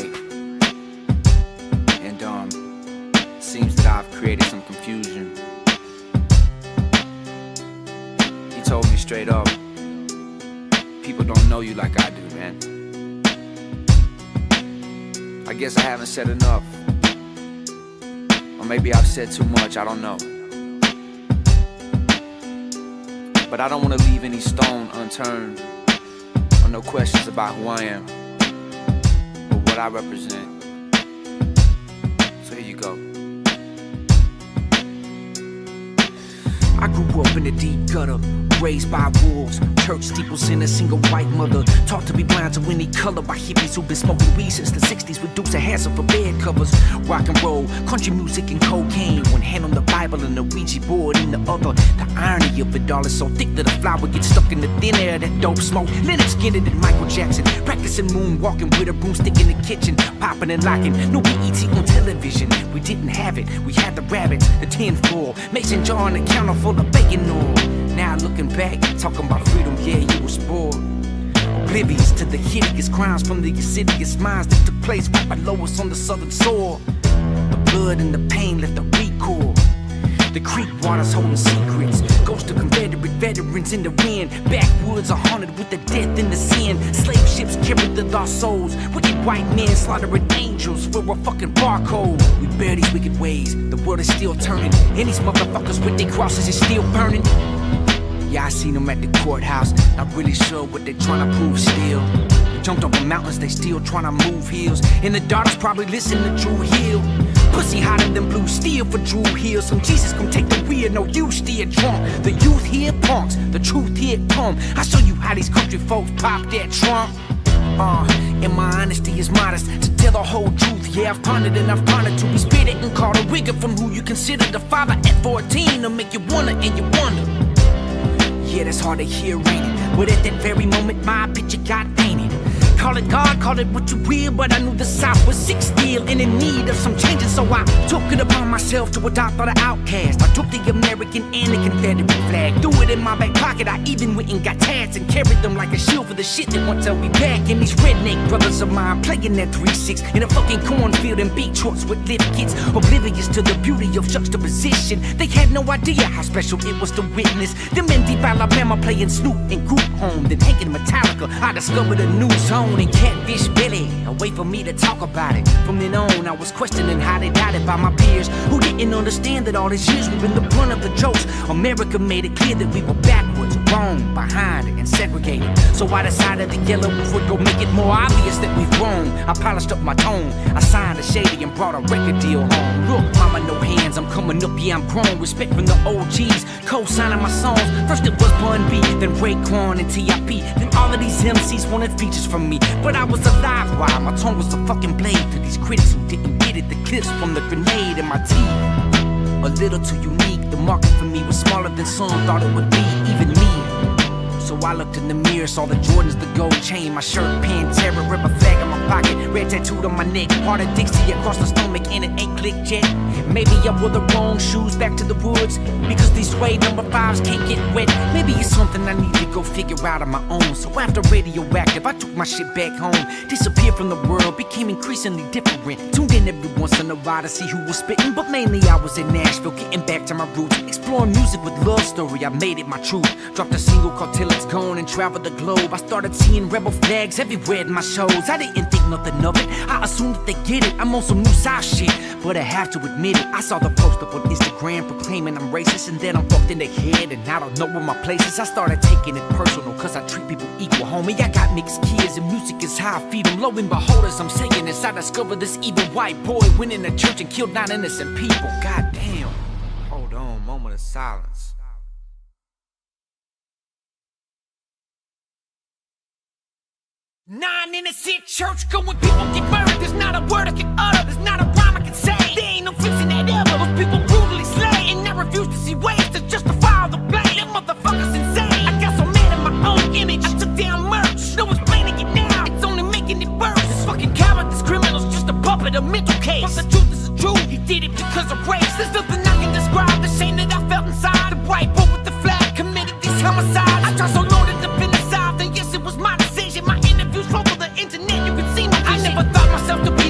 night, and seems that I've created some confusion. He told me straight up, people don't know you like I do, man. I guess I haven't said enough, or maybe I've said too much, I don't know. But I don't want to leave any stone unturned, or no questions about who I am, or what I represent. So here you go. I grew up in the deep gutter, raised by wolves, church steeples and a single white mother. Taught to be blind to any color by hippies who've been smoking weed since the 60s with Dukes of Hazzard for bed covers. Rock and roll, country music and cocaine, one hand on the Bible and the Ouija board in the other. The irony of it all is so thick that a flower gets stuck in the thin air of that dope smoke. Leonard Skinner and Michael Jackson, practicing moonwalking with a broomstick in the kitchen, popping and locking. No BET on television, we didn't have it. We had the rabbits, the tinfoil, mason jar on the counter full of bacon oil. Now looking back, talking about freedom, yeah, you were spoiled. Oblivious to the hideous crimes from the insidious minds that took place right below us on the southern shore. The blood and the pain left a recoil. The creek waters holding secrets. Ghosts of Confederate veterans in the wind. Backwoods are haunted with the death and the sin. Slave ships carried the lost souls. Wicked white men slaughtering angels for a fucking barcode. We bear these wicked ways, the world is still turning, and these motherfuckers with their crosses is still burning. Yeah, I seen them at the courthouse, not really sure what they tryna prove still. They jumped over mountains, they still tryna move hills, and the daughters probably listen to Drew Hill. Pussy hotter than blue steel for Drew Hill. Some Jesus gon' take the wheel, no you still drunk. The youth here punks, the truth here come. I show you how these country folks pop that trunk. And my honesty is modest, to tell the whole truth. Yeah, I've pondered and I've pondered to be spitted and called a rigger from who you consider the father at 14 to make you wonder and you wonder. Yeah, that's hard to hear, ain't it? But at that very moment, my picture got painted. Call it God, call it what you will, but I knew the South was sick still and in need of some changes, so I took it upon myself to adopt all the outcasts. I took the American and the Confederate flag, threw it in my back pocket. I even went and got tats and carried them like a shield for the shit that won't tell me back. And these redneck brothers of mine playing that 3-6 in a fucking cornfield and beat shorts with lift kits, oblivious to the beauty of juxtaposition. They had no idea how special it was to witness them in deep Alabama playing Snoop and Group Home, then hanging Metallica. I discovered a new zone and Catfish Billy, a way for me to talk about it. From then on, I was questioning how they doubted by my peers who didn't understand that all these years we've been the brunt of the jokes. America made it clear that we were backwards, wrong, behind, and segregated. So I decided the Yelawolf would go make it more obvious that we've grown. I polished up my tone, I signed a shady and brought a record deal home. Look, mama, no hands, I'm coming up, yeah, I'm grown. Respect from the OGs, co-signing my songs. First it was Bun B, then Raekwon and T.I.P. Then all of these MCs wanted features from me, but I was alive while my tongue was a fucking blade to these critics who didn't get it. The clips from the grenade in my teeth, a little too unique. The market for me was smaller than some thought it would be, even me. So I looked in the mirror, saw the Jordans, the gold chain, my shirt, Pantera, rubber flag in my pocket, red tattooed on my neck, part of Dixie across the stomach, and it ain't clicked yet. Maybe I wore the wrong shoes back to the woods, because these suede number 5s can't get wet. Maybe it's something I need to go figure out on my own. So after Radioactive, I took my shit back home, disappeared from the world, became increasingly different. Tuned in every once in a while to see who was spitting, but mainly I was in Nashville, getting back to my roots, exploring music with love story. I made it my truth, dropped a single called Till It's Gone and traveled the globe. I started seeing rebel flags everywhere in my shows. I didn't think nothing of it, I assumed that they get it. I'm on some new South shit, but I have to admit it. I saw the post up on Instagram proclaiming I'm racist, and then I'm fucked in the head and I don't know where my place is. I started taking it personal, cause I treat people equal, homie. I got mixed kids and music is how I feed them. Lo and behold, as I'm saying this, I discovered this evil white boy went in a church and killed 9 innocent people. God damn. Hold on, moment of silence. 9 innocent church going, people get murdered. There's not a word I can utter, there's not a rhyme I can say. There ain't no fixing that ever. Those people brutally slay, and I refuse to see ways to justify all the blame. Them motherfuckers insane. I got so mad at my own image, I took down merch. No explaining it now, it's only making it worse. This fucking coward, this criminal's just a puppet, a mental case. But the truth is the truth, he did it because of race. There's nothing I can describe the shame that I felt inside. The white boy with the flag committed these homicides. I tried so long to defend the South, and yes, it was my decision. My interviews all over the internet, you can see my vision. I never thought myself to be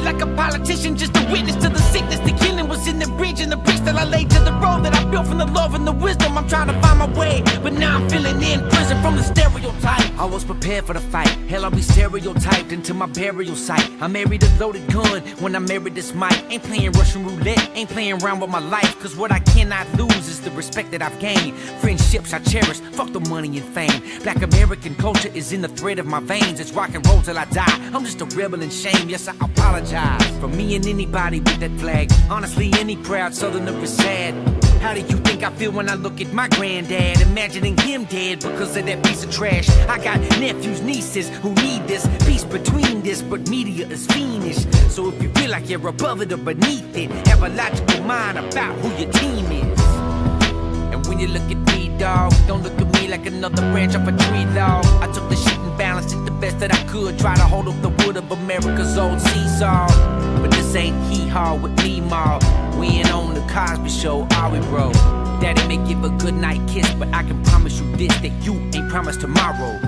trying to find my way, but now I'm feeling in prison from the stereotype. I was prepared for the fight, hell I'll be stereotyped into my burial site. I married a loaded gun when I married this mic. Ain't playing Russian roulette, ain't playing around with my life, cause what I cannot lose is the respect that I've gained. Friendships I cherish, fuck the money and fame. Black American culture is in the thread of my veins. It's rock and roll till I die. I'm just a rebel in shame, yes I apologize for me and anybody with that flag. Honestly, any proud southerner is sad. How do you think I feel when I look at my granddad, imagining him dead because of that piece of trash? I got nephews, nieces who need this peace between this, but media is fiendish. So if you feel like you're above it or beneath it, have a logical mind about who your team is. And when you look at me, dog, don't look at me like another branch off a tree, dog. I took the shit and balanced it the best that I could, try to hold up the wood of America's old seesaw. But this ain't hee-haw with me, ma. We ain't on the Cosby Show, are we, bro? Daddy may give a goodnight kiss, but I can promise you this, that you ain't promised tomorrow.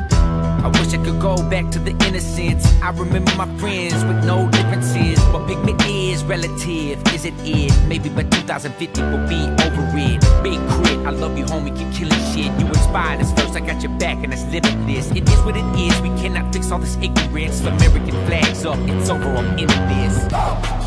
I wish I could go back to the innocence. I remember my friends with no differences. But pigment is relative, is it it? Maybe by 2050 we'll be over it. Big crit, I love you homie, keep killing shit. You inspired us first, I got your back and it's limitless. It is what it is, we cannot fix all this ignorance. American flags up, it's over, I'm into this.